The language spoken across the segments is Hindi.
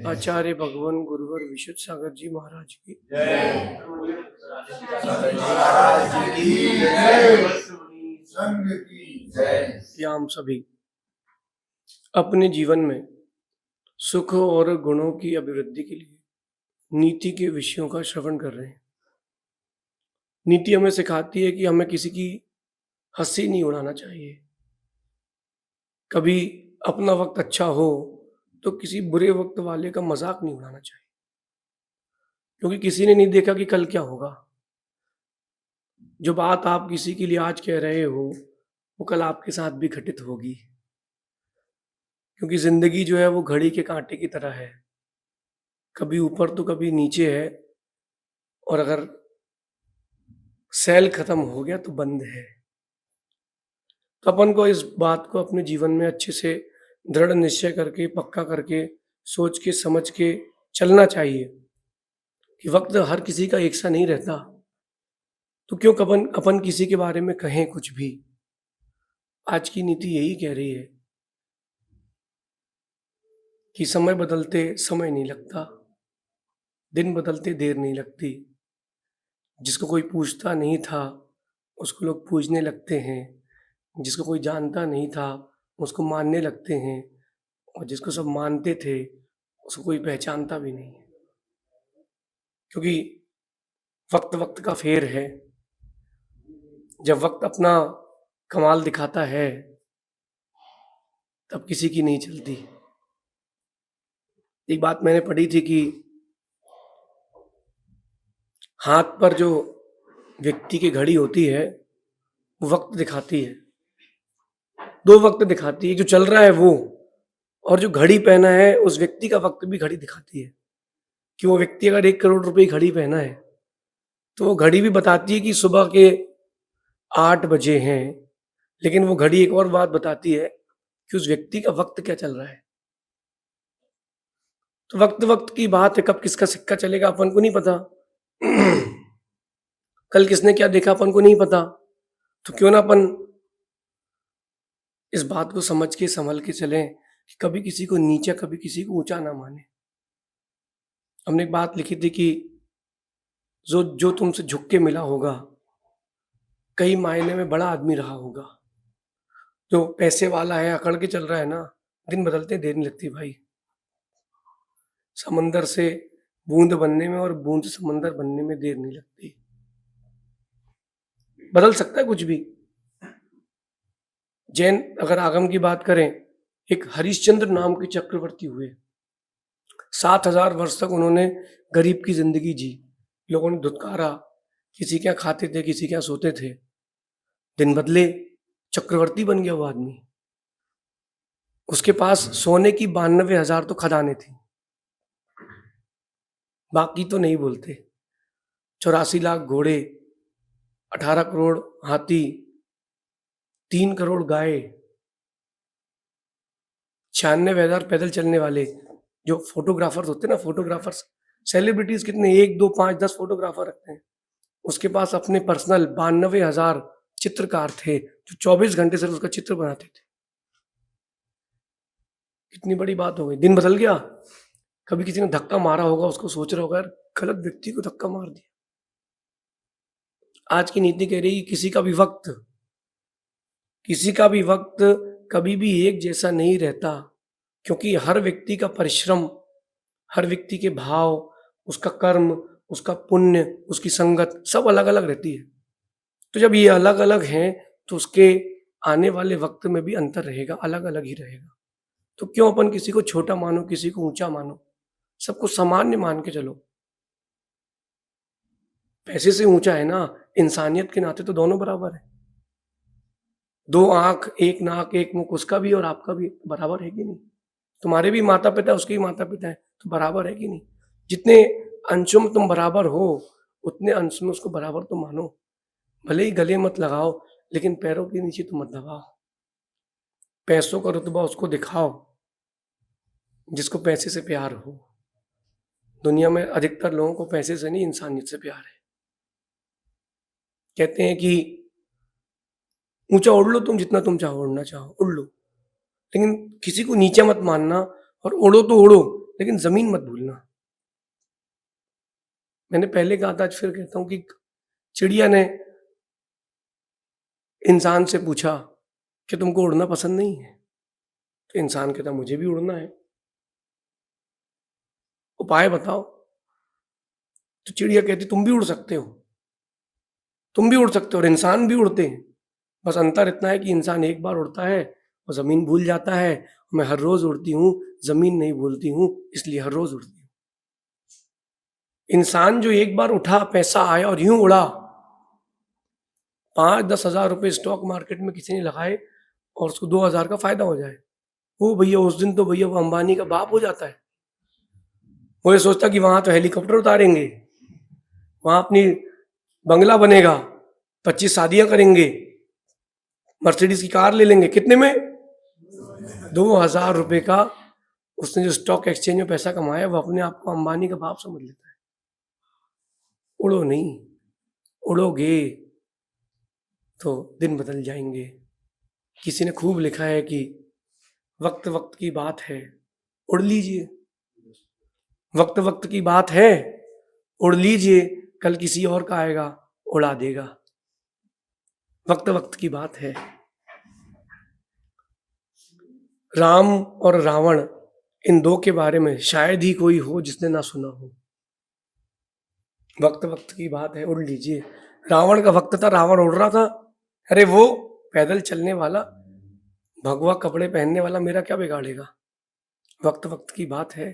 आचार्य भगवान गुरुवर विशुद्ध सागर जी महाराज की या हम सभी अपने जीवन में सुख और गुणों की अभिवृद्धि के लिए नीति के विषयों का श्रवण कर रहे हैं। नीति हमें सिखाती है कि हमें किसी की हंसी नहीं उड़ाना चाहिए। कभी अपना वक्त अच्छा हो तो किसी बुरे वक्त वाले का मजाक नहीं उड़ाना चाहिए, क्योंकि किसी ने नहीं देखा कि कल क्या होगा। जो बात आप किसी के लिए आज कह रहे हो वो कल आपके साथ भी घटित होगी, क्योंकि जिंदगी जो है वो घड़ी के कांटे की तरह है, कभी ऊपर तो कभी नीचे है, और अगर सेल खत्म हो गया तो बंद है। तो अपन को इस बात को अपने जीवन में अच्छे से दृढ़ निश्चय करके, पक्का करके, सोच के समझ के चलना चाहिए कि वक्त हर किसी का एक सा नहीं रहता। तो क्यों अपन किसी के बारे में कहें कुछ भी। आज की नीति यही कह रही है कि समय बदलते समय नहीं लगता, दिन बदलते देर नहीं लगती। जिसको कोई पूछता नहीं था उसको लोग पूजने लगते हैं, जिसको कोई जानता नहीं था उसको मानने लगते हैं, और जिसको सब मानते थे उसको कोई पहचानता भी नहीं है। क्योंकि वक्त वक्त का फेर है। जब वक्त अपना कमाल दिखाता है तब किसी की नहीं चलती। एक बात मैंने पढ़ी थी कि हाथ पर जो व्यक्ति की घड़ी होती है वो वक्त दिखाती है, दो वक्त दिखाती है, जो चल रहा है वो, और जो घड़ी पहना है उस व्यक्ति का वक्त भी घड़ी दिखाती है। कि वो व्यक्ति अगर 1 करोड़ रुपए की घड़ी पहना है तो वो घड़ी भी बताती है कि सुबह के 8 बजे हैं, लेकिन वो घड़ी एक और बात बताती है कि उस व्यक्ति का वक्त क्या चल रहा है। तो वक्त वक्त की बात है, कब किसका सिक्का चलेगा अपन को नहीं पता। कल किसने क्या देखा अपन को नहीं पता। तो क्यों ना अपन इस बात को समझ के संभल के चलें कि कभी किसी को नीचा, कभी किसी को ऊंचा ना माने। हमने एक बात लिखी थी कि जो जो तुमसे झुक के मिला होगा कई मायने में बड़ा आदमी रहा होगा। जो पैसे वाला है, अकड़ के चल रहा है ना, दिन बदलते देर नहीं लगती भाई। समंदर से बूंद बनने में और बूंद से समंदर बनने में देर नहीं लगती। बदल सकता है कुछ भी। जैन अगर आगम की बात करें, एक हरिश्चंद्र नाम के चक्रवर्ती हुए। 7,000 वर्ष तक उन्होंने गरीब की जिंदगी जी। लोगों ने धुतकारा, किसी क्या खाते थे, किसी क्या सोते थे। दिन बदले, चक्रवर्ती बन गया वो आदमी। उसके पास सोने की 92,000 तो खदानें थी, बाकी तो नहीं बोलते। 84 लाख घोड़े, 18 करोड़ हाथी, 3 करोड़ गाय, 96,000 पैदल चलने वाले। जो फोटोग्राफर्स होते हैं ना, फोटोग्राफर्स, सेलिब्रिटीज कितने, 1, 2, 5, 10 फोटोग्राफर रखते हैं। उसके पास अपने पर्सनल 92,000 चित्रकार थे जो 24 घंटे सिर्फ उसका चित्र बनाते थे। कितनी बड़ी बात हो गई। दिन बदल गया। कभी किसी ने धक्का मारा होगा, उसको सोच रहा होगा यार गलत व्यक्ति को धक्का मार दिया। आज की नीति कह रही है किसी का भी वक्त कभी भी एक जैसा नहीं रहता, क्योंकि हर व्यक्ति का परिश्रम, हर व्यक्ति के भाव, उसका कर्म, उसका पुण्य, उसकी संगत सब अलग अलग रहती है। तो जब ये अलग अलग हैं तो उसके आने वाले वक्त में भी अंतर रहेगा, अलग अलग ही रहेगा। तो क्यों अपन किसी को छोटा मानो, किसी को ऊंचा मानो, सबको सामान्य मान के चलो। पैसे से ऊंचा है ना, इंसानियत के नाते तो दोनों बराबर है। 2 आंख, 1 नाक, 1 मुख, उसका भी और आपका भी बराबर है कि नहीं। तुम्हारे भी माता पिता, उसके भी माता पिता है, तो बराबर है कि नहीं। जितने अंशों में तुम बराबर हो उतने अंश में उसको बराबर तो मानो। भले ही गले मत लगाओ, लेकिन पैरों के नीचे तो मत दबाओ। पैसों का रुतबा उसको दिखाओ जिसको पैसे से प्यार हो। दुनिया में अधिकतर लोगों को पैसे से नहीं, इंसानियत से प्यार है। कहते हैं कि ऊंचा उड़ लो तुम, जितना तुम चाहो उड़ना चाहो उड़ लो, लेकिन किसी को नीचा मत मानना। और उड़ो तो उड़ो, लेकिन ज़मीन मत भूलना। मैंने पहले कहा था, आज फिर कहता हूँ कि चिड़िया ने इंसान से पूछा कि तुमको उड़ना पसंद नहीं है? तो इंसान कहता मुझे भी उड़ना है, उपाय बताओ। तो चिड़िया कहती तुम भी उड़ सकते हो, तुम भी उड़ सकते हो और इंसान भी उड़ते हैं। बस अंतर इतना है कि इंसान एक बार उड़ता है और ज़मीन भूल जाता है। मैं हर रोज़ उड़ती हूँ, ज़मीन नहीं भूलती हूँ, इसलिए हर रोज़ उड़ती हूँ। इंसान जो एक बार उठा, पैसा आया और यूं उड़ा, 5-10 हज़ार रुपए स्टॉक मार्केट में किसी ने लगाए और उसको 2,000 का फायदा हो जाए, वो भैया उस दिन तो भैया वो अंबानी का बाप हो जाता है। वो ये सोचता कि वहां तो हेलीकॉप्टर उतारेंगे, वहां अपनी बंगला बनेगा, 25 शादियां करेंगे, मर्सिडीज की कार ले लेंगे। कितने में? 2,000 रुपए का। उसने जो स्टॉक एक्सचेंज में पैसा कमाया वो अपने आप को अंबानी का बाप समझ लेता है। उड़ो नहीं, उड़ोगे तो दिन बदल जाएंगे। किसी ने खूब लिखा है कि वक्त वक्त की बात है, उड़ लीजिए। वक्त वक्त की बात है, उड़ लीजिए, कल किसी और का आएगा, उड़ा देगा। वक्त वक्त की बात है। राम और रावण, इन दो के बारे में शायद ही कोई हो जिसने ना सुना हो। वक्त वक्त की बात है, उड़ लीजिए। रावण का वक्त था, रावण उड़ रहा था। अरे वो पैदल चलने वाला, भगवा कपड़े पहनने वाला मेरा क्या बिगाड़ेगा? वक्त वक्त की बात है।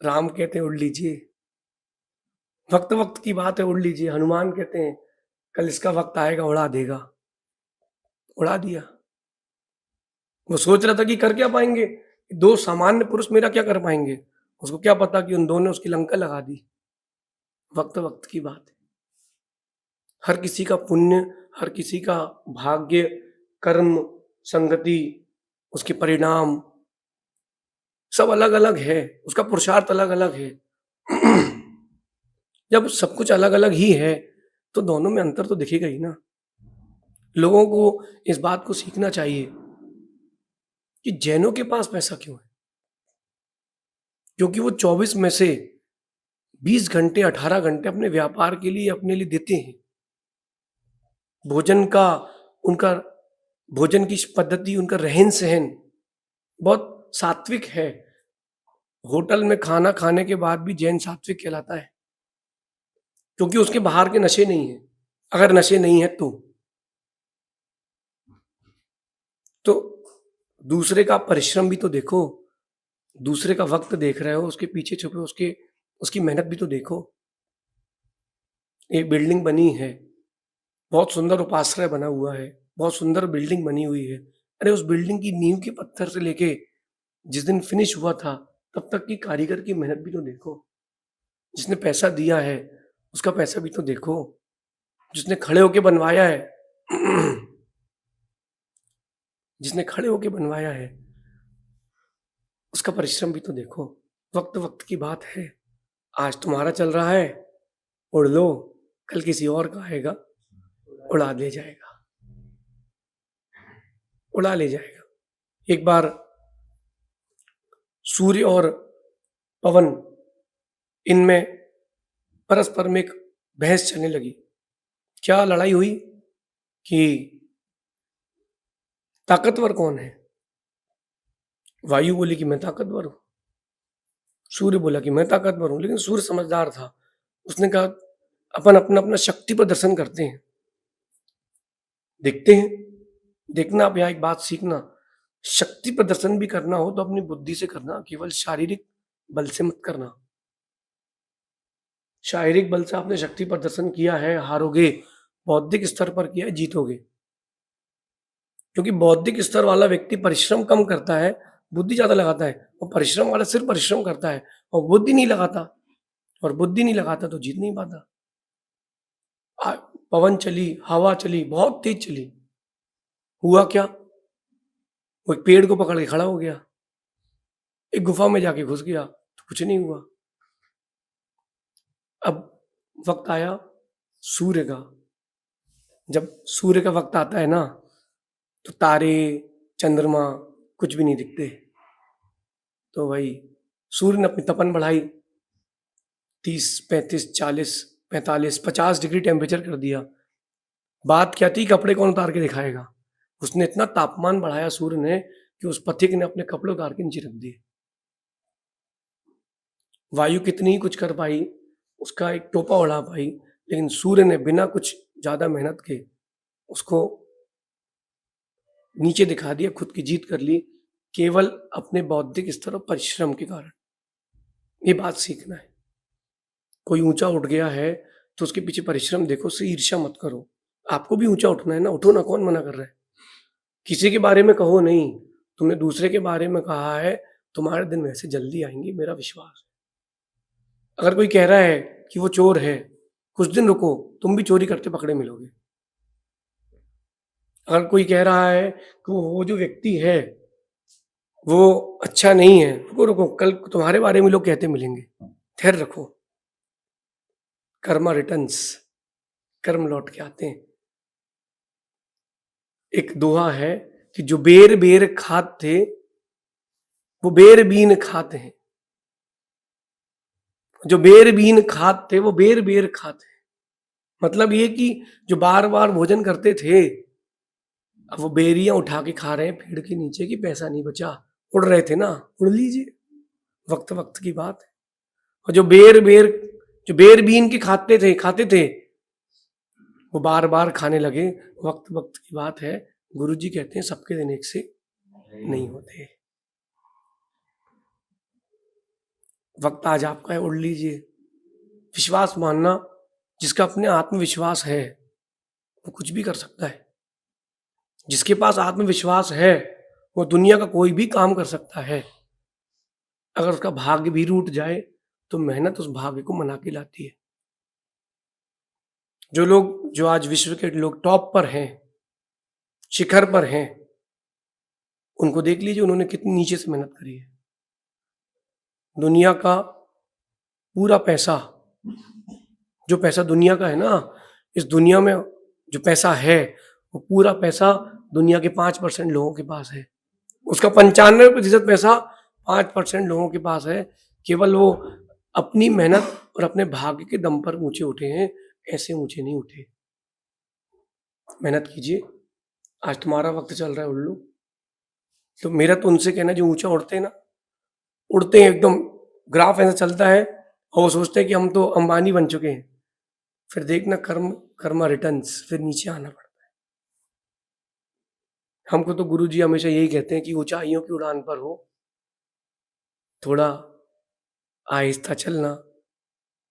राम कहते हैं उड़ लीजिए, वक्त वक्त की बात है, उड़ लीजिए। हनुमान कहते हैं कल इसका वक्त आएगा, उड़ा देगा। उड़ा दिया। वो सोच रहा था कि कर क्या पाएंगे, दो सामान्य पुरुष मेरा क्या कर पाएंगे। उसको क्या पता कि उन दोनों ने उसकी लंका लगा दी। वक्त वक्त की बात है। हर किसी का पुण्य, हर किसी का भाग्य, कर्म, संगति, उसके परिणाम सब अलग अलग है, उसका पुरुषार्थ अलग अलग है। जब सब कुछ अलग अलग ही है तो दोनों में अंतर तो दिखेगा ही ना। लोगों को इस बात को सीखना चाहिए कि जैनों के पास पैसा क्यों है। क्योंकि वो 24 में से 20 घंटे, 18 घंटे अपने व्यापार के लिए, अपने लिए देते हैं। भोजन का, उनका भोजन की पद्धति, उनका रहन सहन बहुत सात्विक है। होटल में खाना खाने के बाद भी जैन सात्विक कहलाता है, क्योंकि उसके बाहर के नशे नहीं है। अगर नशे नहीं है तो दूसरे का परिश्रम भी तो देखो, दूसरे का वक्त देख रहे हो, उसके पीछे छुपे उसके उसकी मेहनत भी तो देखो। एक बिल्डिंग बनी है, बहुत सुंदर उपाश्रय बना हुआ है, बहुत सुंदर बिल्डिंग बनी हुई है। अरे उस बिल्डिंग की नींव के पत्थर से लेके जिस दिन फिनिश हुआ था तब तक की कारीगर की मेहनत भी तो देखो। जिसने पैसा दिया है उसका पैसा भी तो देखो। जिसने खड़े होके बनवाया है जिसने खड़े होके बनवाया है उसका परिश्रम भी तो देखो। वक्त वक्त की बात है। आज तुम्हारा चल रहा है, उड़ लो, कल किसी और का आएगा, उड़ा ले जाएगा, उड़ा ले जाएगा। एक बार सूर्य और पवन, इनमें परस्पर में एक बहस चलने लगी। क्या लड़ाई हुई कि ताकतवर कौन है। वायु बोली कि मैं ताकतवर हूं, सूर्य बोला कि मैं ताकतवर हूं। लेकिन सूर्य समझदार था, उसने कहा अपन अपना अपना शक्ति प्रदर्शन करते हैं, देखते हैं। देखना, आप यहाँ एक बात सीखना, शक्ति प्रदर्शन भी करना हो तो अपनी बुद्धि से करना, केवल शारीरिक बल से मत करना। शारीरिक बल से आपने शक्ति प्रदर्शन किया है, हारोगे। बौद्धिक स्तर पर किया है, जीतोगे। क्योंकि बौद्धिक स्तर वाला व्यक्ति परिश्रम कम करता है, बुद्धि ज्यादा लगाता है, और परिश्रम वाला सिर्फ परिश्रम करता है और बुद्धि नहीं लगाता, और बुद्धि नहीं लगाता तो जीत नहीं पाता। पवन चली, हवा चली, बहुत तेज चली, हुआ क्या? वो एक पेड़ को पकड़ के खड़ा हो गया, एक गुफा में जाके घुस गया तो कुछ नहीं हुआ। अब वक्त आया सूर्य का। जब सूर्य का वक्त आता है ना तो तारे, चंद्रमा कुछ भी नहीं दिखते। तो भाई सूर्य ने अपनी तपन बढ़ाई, 30, 35, 40, 45, 50 डिग्री टेम्परेचर कर दिया। बात क्या थी, कपड़े कौन उतार के दिखाएगा? उसने इतना तापमान बढ़ाया सूर्य ने कि उस पथिक ने अपने कपड़े उतार के नीचे रख दिए। वायु कितनी ही कुछ कर पाई, उसका एक टोपा उड़ा पाई, लेकिन सूर्य ने बिना कुछ ज्यादा मेहनत के उसको नीचे दिखा दिया, खुद की जीत कर ली, केवल अपने बौद्धिक स्तर और परिश्रम के कारण। ये बात सीखना है। कोई ऊंचा उठ गया है तो उसके पीछे परिश्रम देखो, उससे ईर्ष्या मत करो। आपको भी ऊंचा उठना है ना, उठो ना, कौन मना कर रहा है? किसी के बारे में कहो नहीं, तुमने दूसरे के बारे में कहा है, तुम्हारे दिन वैसे जल्दी आएंगे, मेरा विश्वास है। अगर कोई कह रहा है कि वो चोर है, कुछ दिन रुको, तुम भी चोरी करते पकड़े मिलोगे। अगर कोई कह रहा है कि वो जो व्यक्ति है वो अच्छा नहीं है, रुको रुको, कल तुम्हारे बारे में लोग कहते मिलेंगे, ठहर रखो। कर्मा रिटर्न्स, कर्म लौट के आते हैं। एक दोहा है कि जो बेर बेर खात थे वो बेर बीन खाते हैं, जो बेर बीन खात थे वो बेर बेर खाते हैं। मतलब ये कि जो बार बार भोजन करते थे, अब वो बेरियां उठा के खा रहे हैं पेड़ के नीचे, की पैसा नहीं बचा, उड़ रहे थे ना, उड़ लीजिए, वक्त वक्त की बात है। और जो बेर बीन के खाते थे वो बार बार खाने लगे, वक्त वक्त की बात है। गुरुजी कहते हैं सबके दिन एक से नहीं होते। वक्त आज आपका है, उड़ लीजिए। विश्वास मानना, जिसका अपने आत्मविश्वास है वो कुछ भी कर सकता है। जिसके पास आत्मविश्वास है वो दुनिया का कोई भी काम कर सकता है। अगर उसका भाग्य भी रूठ जाए तो मेहनत उस भाग्य को मना के लाती है। जो आज विश्व के लोग टॉप पर हैं, शिखर पर हैं, उनको देख लीजिए उन्होंने कितनी नीचे से मेहनत करी है। दुनिया का पूरा पैसा, जो पैसा दुनिया का है ना, इस दुनिया में जो पैसा है वो पूरा पैसा दुनिया के 5% लोगों के पास है। उसका 95% पैसा 5% लोगों के पास है। केवल वो अपनी मेहनत और अपने भाग्य के दम पर ऊंचे उठे हैं, ऐसे ऊंचे नहीं उठे। मेहनत कीजिए, आज तुम्हारा वक्त चल रहा है उल्लू। तो मेरा तो उनसे कहना, जो ऊंचा उड़ते हैं ना, उड़ते हैं एकदम, ग्राफ ऐसा चलता है और वो सोचते हैं कि हम तो अंबानी बन चुके हैं, फिर देखना कर्मा रिटर्न्स, फिर नीचे आना पड़ता है। हमको तो गुरुजी हमेशा यही कहते हैं कि ऊंचाइयों की उड़ान पर हो, थोड़ा आहिस्ता चलना।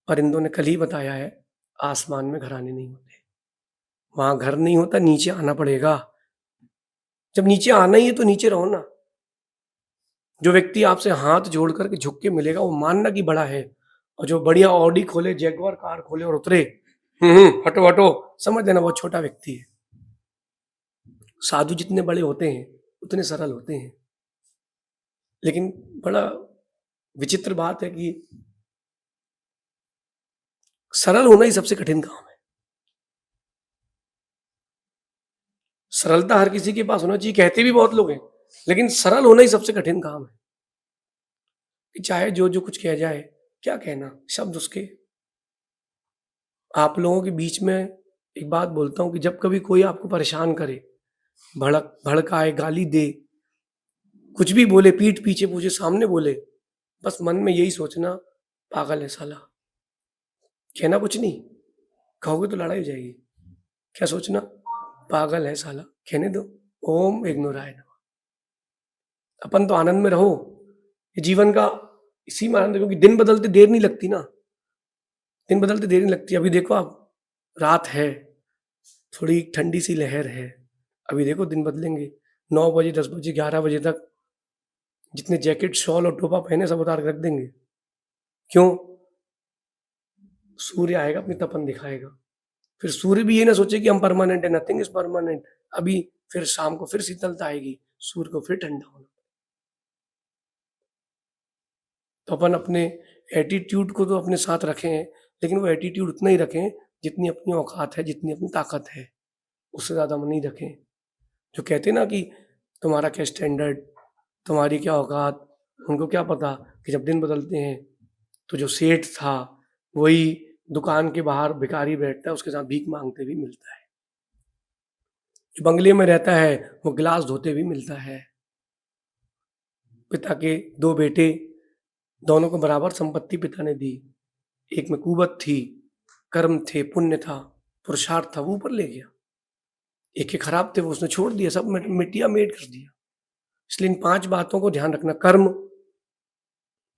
परिंदों ने कल ही बताया है, आसमान में घराने नहीं होते, वहां घर नहीं होता, नीचे आना पड़ेगा। जब नीचे आना ही है तो नीचे रहो ना। जो व्यक्ति आपसे हाथ जोड़ करके झुक के मिलेगा वो मानना कि बड़ा है, और जो बढ़िया ऑडी खोले, जैगवार कार खोले और उतरे, हटो हटो, समझ लेना वो छोटा व्यक्ति है। साधु जितने बड़े होते हैं उतने सरल होते हैं। लेकिन बड़ा विचित्र बात है कि सरल होना ही सबसे कठिन काम है। सरलता हर किसी के पास होना चाहिए, कहते भी बहुत लोग हैं, लेकिन सरल होना ही सबसे कठिन काम है। कि चाहे जो जो कुछ कह जाए, क्या कहना, शब्द उसके। आप लोगों के बीच में एक बात बोलता हूं कि जब कभी कोई आपको परेशान करे, भड़काए, गाली दे, कुछ भी बोले, पीठ पीछे पूछे, सामने बोले, बस मन में यही सोचना, पागल है साला। कहना कुछ नहीं, कहोगे तो लड़ाई हो जाएगी। क्या सोचना, पागल है साला, कहने दो, ओम इग्नोराय नमः। अपन तो आनंद में रहो, ये जीवन का इसी में आनंद है, क्योंकि दिन बदलते देर नहीं लगती ना, दिन बदलते देर नहीं लगती। अभी देखो आप, रात है, थोड़ी ठंडी सी लहर है, अभी देखो दिन बदलेंगे, 9 बजे, 10 बजे, 11 बजे तक जितने जैकेट, शॉल और टोपा पहने सब उतार के रख देंगे। क्यों? सूर्य आएगा, अपनी तपन दिखाएगा। फिर सूर्य भी ये ना सोचे कि हम परमानेंट है, नथिंग इज परमानेंट। अभी फिर शाम को फिर शीतलता आएगी, सूर्य को फिर ठंडा होना। तो अपन अपने एटीट्यूड को तो अपने साथ रखें, लेकिन वो एटीट्यूड उतना ही रखें जितनी अपनी औकात है, जितनी अपनी ताकत है, उससे ज़्यादा हम नहीं रखें। जो कहते हैं ना कि तुम्हारा क्या स्टैंडर्ड, तुम्हारी क्या औकात, उनको क्या पता कि जब दिन बदलते हैं तो जो सेठ था वही दुकान के बाहर भिखारी बैठता है, उसके साथ भीख मांगते भी मिलता है। जो बंगले में रहता है वो गिलास धोते भी मिलता है। पिता के 2 बेटे, दोनों को बराबर संपत्ति पिता ने दी। एक में कुवत थी, कर्म थे, पुण्य था, पुरुषार्थ था, वो ऊपर ले गया। एक के खराब थे, वो उसने छोड़ दिया, सब मिट्टिया मेट कर दिया। इसलिए इन 5 बातों को ध्यान रखना, कर्म,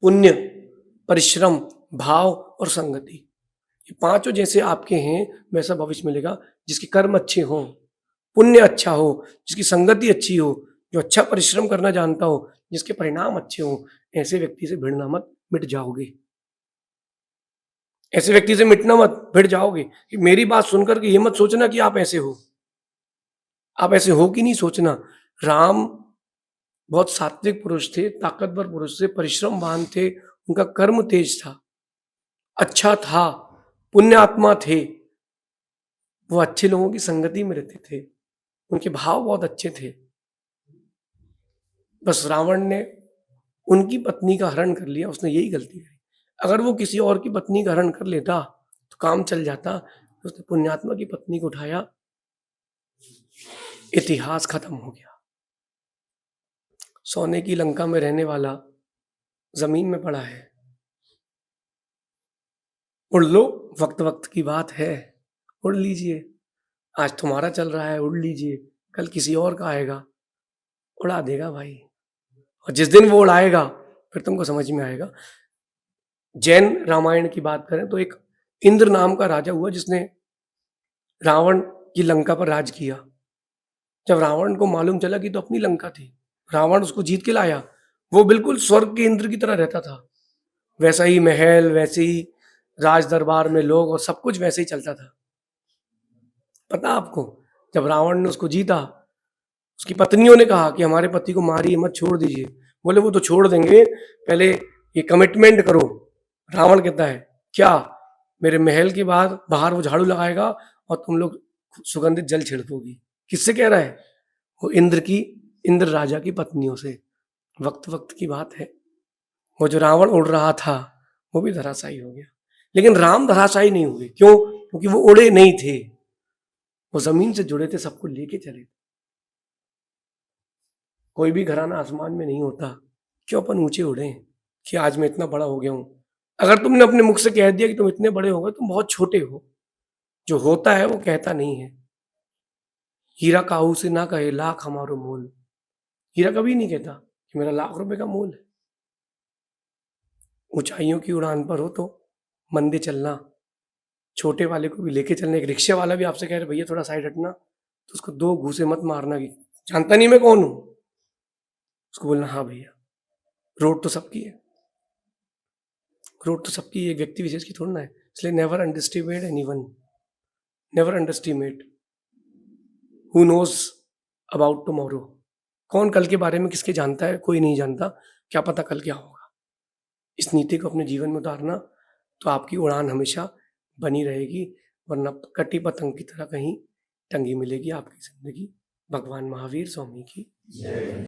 पुण्य, परिश्रम, भाव और संगति। ये पांचों जैसे आपके हैं वैसा भविष्य मिलेगा। जिसके कर्म अच्छे हों, पुण्य अच्छा हो, जिसकी संगति अच्छी हो, जो अच्छा परिश्रम करना जानता हो, जिसके परिणाम अच्छे हो, ऐसे व्यक्ति से भिड़ना मत, मिट जाओगे। ऐसे व्यक्ति से मिटना मत, भिड़ जाओगे। कि मेरी बात सुनकर के ये मत सोचना कि आप ऐसे हो, आप ऐसे हो कि नहीं सोचना। राम बहुत सात्विक पुरुष थे, ताकतवर पुरुष थे, परिश्रमवान थे, उनका कर्म तेज था, अच्छा था, पुण्य आत्मा थे, वो अच्छे लोगों की संगति में रहते थे, उनके भाव बहुत अच्छे थे। बस रावण ने उनकी पत्नी का हरण कर लिया, उसने यही गलती करी। अगर वो किसी और की पत्नी का हरण कर लेता तो काम चल जाता। उसने पुण्यात्मा की पत्नी को उठाया, इतिहास खत्म हो गया। सोने की लंका में रहने वाला जमीन में पड़ा है। उड़ लो, वक्त वक्त की बात है, उड़ लीजिए। आज तुम्हारा चल रहा है, उड़ लीजिए, कल किसी और का आएगा, उड़ा देगा भाई। और जिस दिन वो उड़ाएगा फिर तुमको समझ में आएगा। जैन रामायण की बात करें तो एक इंद्र नाम का राजा हुआ जिसने रावण की लंका पर राज किया। जब रावण को मालूम चला कि तो अपनी लंका थी, रावण उसको जीत के लाया। वो बिल्कुल स्वर्ग के इंद्र की तरह रहता था, वैसा ही महल, वैसे ही राज दरबार में लोग और सब कुछ वैसे ही चलता था। पता आपको, जब रावण ने उसको जीता, उसकी पत्नियों ने कहा कि हमारे पति को मारिए मत, छोड़ दीजिए। बोले वो तो छोड़ देंगे, पहले ये कमिटमेंट करो। रावण कहता है क्या, मेरे महल के बाद बाहर वो झाड़ू लगाएगा और तुम लोग सुगंधित जल छिड़कोगी। किससे कह रहा है? वो इंद्र राजा की पत्नियों से। वक्त वक्त की बात है। वो जो रावण उड़ रहा था वो भी धराशायी हो गया, लेकिन राम धराशायी नहीं हुए। क्यों? क्योंकि वो उड़े नहीं थे, वो जमीन से जुड़े थे, सबको लेके चले। कोई भी घराना आसमान में नहीं होता। क्यों अपन ऊंचे उड़े कि आज मैं इतना बड़ा हो गया हूं। अगर तुमने अपने मुख से कह दिया कि तुम इतने बड़े हो गए, तुम बहुत छोटे हो। जो होता है वो कहता नहीं है। हीरा काहू से ना कहे लाख हमारो मोल। हीरा कभी नहीं कहता कि मेरा लाख रुपए का मोल है। ऊंचाइयों की उड़ान पर हो तो मंदे चलना, छोटे वाले को भी लेके चलना। एक रिक्शे वाला भी आपसे कह रहे भैया थोड़ा साइड हटना, तो उसको 2 घूसे मत मारना कि जानता नहीं मैं कौन हूं। उसको बोलना हाँ भैया, रोड तो सबकी है, रोड तो सबकी, एक व्यक्ति विशेष की थोड़ी ना है। इसलिए never underestimate anyone, never underestimate who knows about tomorrow. कौन कल के बारे में किसके जानता है? कोई नहीं जानता। क्या पता कल क्या होगा। इस नीति को अपने जीवन में उतारना तो आपकी उड़ान हमेशा बनी रहेगी, वरना कटी पतंग की तरह कहीं टंगी मिलेगी आपकी जिंदगी। भगवान महावीर स्वामी की जय।